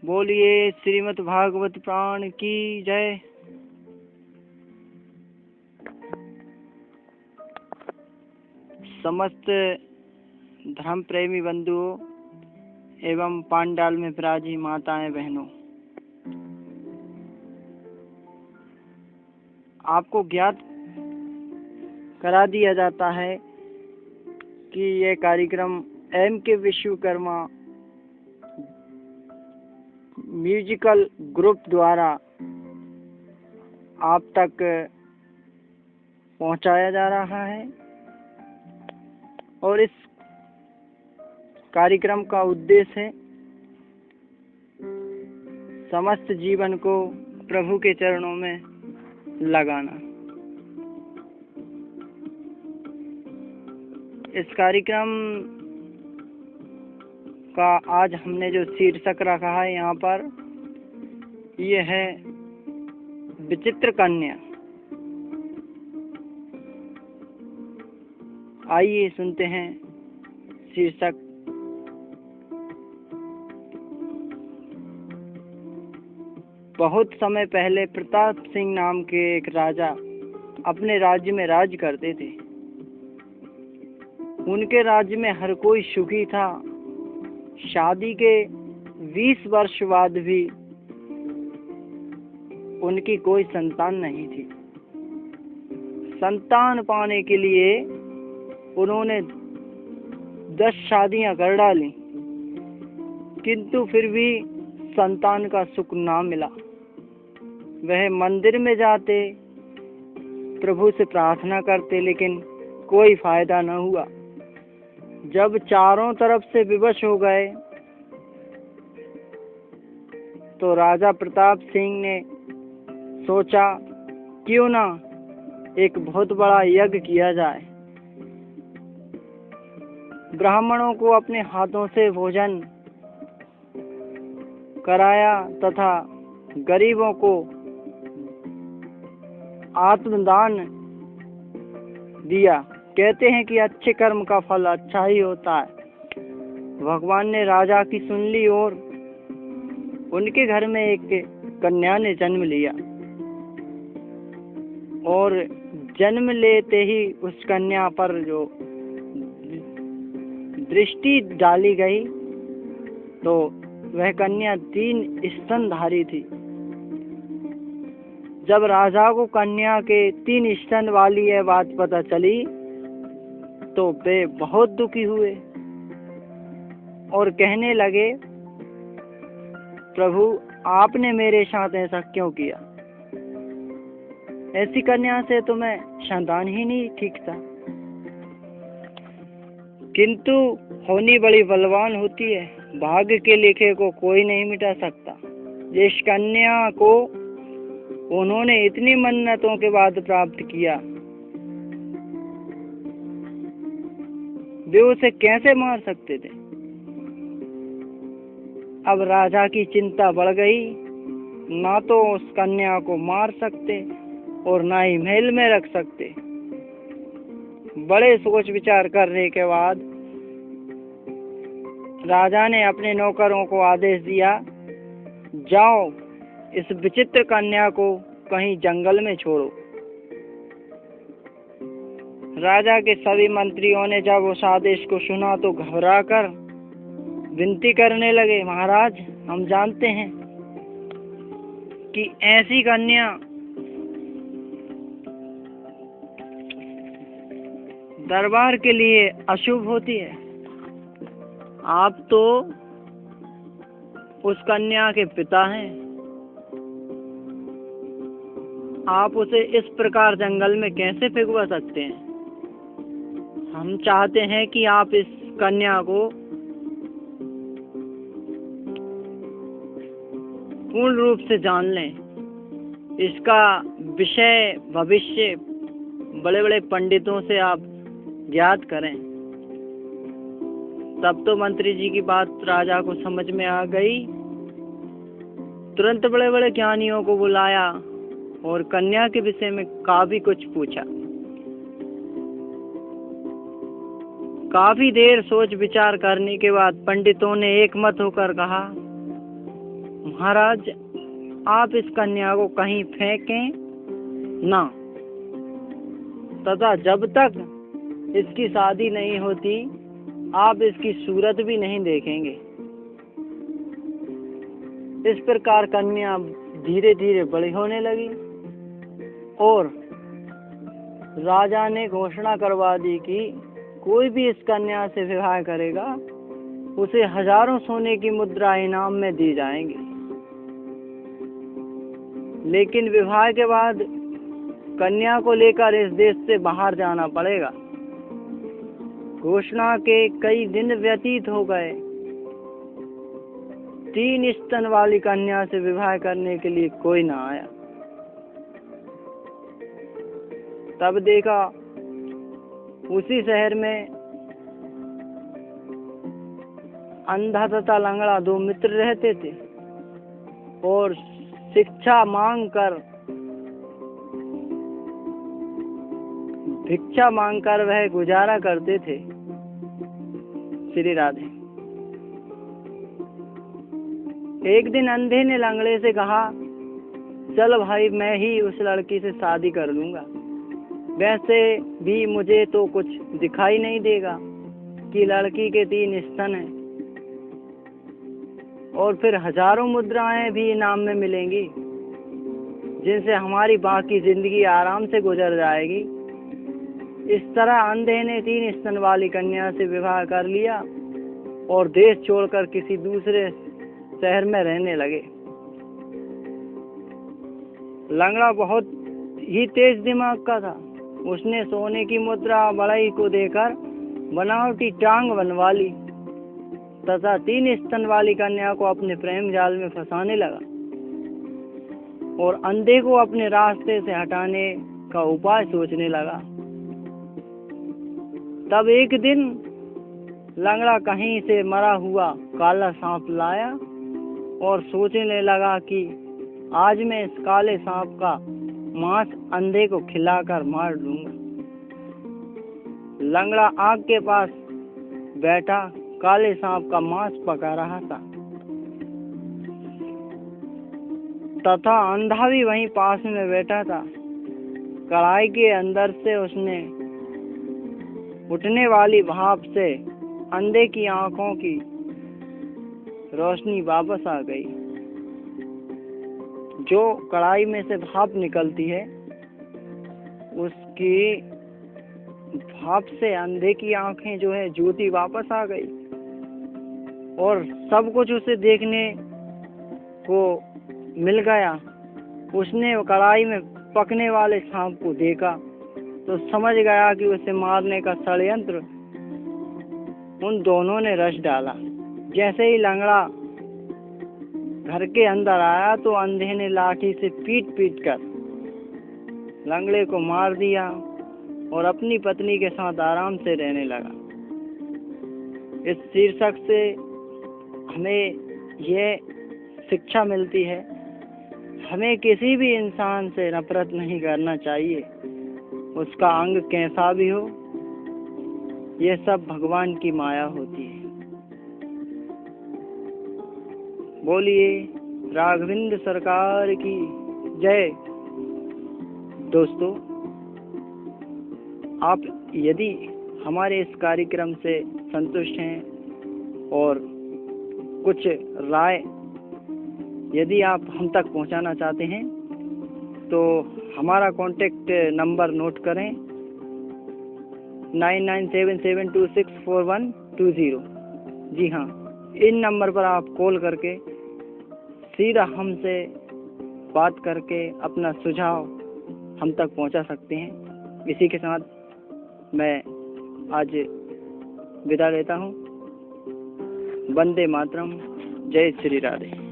बोलिए श्रीमद् भागवत पुराण की जय। समस्त धर्म प्रेमी बंधुओं एवं पांडाल में विराजी माताएं बहनों, आपको ज्ञात करा दिया जाता है कि यह कार्यक्रम M.K. विश्वकर्मा म्यूजिकल ग्रुप द्वारा आप तक पहुंचाया जा रहा है और इस कार्यक्रम का उद्देश्य है समस्त जीवन को प्रभु के चरणों में लगाना। इस कार्यक्रम का आज हमने जो शीर्षक रखा है यहाँ पर, ये है विचित्र कन्या। आइए सुनते हैं शीर्षक। बहुत समय पहले प्रताप सिंह नाम के एक राजा अपने राज्य में राज करते थे। उनके राज्य में हर कोई सुखी था। शादी के 20 वर्ष बाद भी उनकी कोई संतान नहीं थी। संतान पाने के लिए उन्होंने 10 शादियां कर डाली, किंतु फिर भी संतान का सुख ना मिला। वह मंदिर में जाते, प्रभु से प्रार्थना करते, लेकिन कोई फायदा न हुआ। जब चारों तरफ से विवश हो गए तो राजा प्रताप सिंह ने सोचा, क्यों ना एक बहुत बड़ा यज्ञ किया जाए। ब्राह्मणों को अपने हाथों से भोजन कराया तथा गरीबों को आत्मदान दिया। कहते हैं कि अच्छे कर्म का फल अच्छा ही होता है। भगवान ने राजा की सुन ली और उनके घर में एक कन्या ने जन्म लिया और जन्म लेते ही उस कन्या पर जो दृष्टि डाली गई तो वह कन्या 3 स्तनधारी थी। जब राजा को कन्या के 3 स्तन वाली यह बात पता चली तो वे बहुत दुखी हुए और कहने लगे, प्रभु आपने मेरे साथ ऐसा क्यों किया? ऐसी कन्या से तो मैं संतान ही नहीं ठीक था। किंतु होनी बड़ी बलवान होती है, भाग्य के लिखे को कोई नहीं मिटा सकता। जिस कन्या को उन्होंने इतनी मन्नतों के बाद प्राप्त किया, वे उसे कैसे मार सकते थे? अब राजा की चिंता बढ़ गई। ना तो उस कन्या को मार सकते और ना ही महल में रख सकते। बड़े सोच विचार करने के बाद राजा ने अपने नौकरों को आदेश दिया, जाओ इस विचित्र कन्या को कहीं जंगल में छोड़ो। राजा के सभी मंत्रियों ने जब उस आदेश को सुना तो घबराकर विनती करने लगे, महाराज हम जानते हैं कि ऐसी कन्या दरबार के लिए अशुभ होती है। आप तो उस कन्या के पिता हैं, आप उसे इस प्रकार जंगल में कैसे भिगवा सकते हैं? हम चाहते हैं कि आप इस कन्या को पूर्ण रूप से जान लें। इसका विषय भविष्य बड़े बड़े पंडितों से आप ज्ञात करें। तब तो मंत्री जी की बात राजा को समझ में आ गई। तुरंत बड़े बड़े ज्ञानियों को बुलाया और कन्या के विषय में काफी कुछ पूछा। काफी देर सोच विचार करने के बाद पंडितों ने एकमत होकर कहा, महाराज, आप इस कन्या को कहीं फेंकें ना, तथा जब तक इसकी शादी नहीं होती आप इसकी सूरत भी नहीं देखेंगे। इस प्रकार कन्या धीरे धीरे बड़ी होने लगी और राजा ने घोषणा करवा दी कि कोई भी इस कन्या से विवाह करेगा उसे हजारों सोने की मुद्रा इनाम में दी जाएंगी। लेकिन विवाह के बाद कन्या को लेकर इस देश से बाहर जाना पड़ेगा। घोषणा के कई दिन व्यतीत हो गए। 3 स्तन वाली कन्या से विवाह करने के लिए कोई ना आया। तब देखा उसी शहर में अंधा तथा लंगड़ा 2 मित्र रहते थे और भिक्षा मांगकर वह गुजारा करते थे। श्री राधे। एक दिन अंधे ने लंगड़े से कहा, चल भाई, मैं ही उस लड़की से शादी कर लूंगा। वैसे भी मुझे तो कुछ दिखाई नहीं देगा कि लड़की के 3 स्तन हैं और फिर हजारों मुद्राएं भी इनाम में मिलेंगी, जिनसे हमारी बाकी जिंदगी आराम से गुजर जाएगी। इस तरह अंधे ने 3 स्तन वाली कन्या से विवाह कर लिया और देश छोड़कर किसी दूसरे शहर में रहने लगे। लंगड़ा बहुत ही तेज दिमाग का था। उसने सोने की मुद्रा बढ़ई को देकर बनावटी टांग बनवा ली तथा 3 स्तन वाली कन्या को अपने प्रेम जाल में फंसाने लगा और अंधे को अपने रास्ते से हटाने का उपाय सोचने लगा। तब एक दिन लंगड़ा कहीं से मरा हुआ काला सांप लाया और सोचने लगा कि आज मैं इस काले सांप का मांस अंधे को खिलाकर मार दूंगा। लंगड़ा आग के पास बैठा काले सांप का मांस पका रहा था तथा अंधा भी वहीं पास में बैठा था। कढ़ाई के अंदर से उसने उठने वाली भाप से अंधे की आंखों की रोशनी वापस आ गई। जो कढ़ाई में से भाप निकलती है उसकी भाप से अंधे की आंखें जो है ज्योति वापस आ गई और सब कुछ उसे देखने को मिल गया। उसने कढ़ाई में पकने वाले सांप को देखा तो समझ गया कि उसे मारने का षड्यंत्र उन दोनों ने रच डाला। जैसे ही लंगड़ा घर के अंदर आया तो अंधे ने लाठी से पीट कर लंगड़े को मार दिया और अपनी पत्नी के साथ आराम से रहने लगा। इस शीर्षक से हमें यह शिक्षा मिलती है, हमें किसी भी इंसान से नफरत नहीं करना चाहिए, उसका अंग कैसा भी हो। यह सब भगवान की माया होती है। बोलिए राघवेंद्र सरकार की जय। दोस्तों, आप यदि हमारे इस कार्यक्रम से संतुष्ट हैं और कुछ राय यदि आप हम तक पहुंचाना चाहते हैं तो हमारा कॉन्टेक्ट नंबर नोट करें 9977264120। जी हाँ, इन नंबर पर आप कॉल करके सीधा हमसे बात करके अपना सुझाव हम तक पहुंचा सकते हैं। इसी के साथ मैं आज विदा लेता हूं। वंदे मातरम। जय श्री राधे।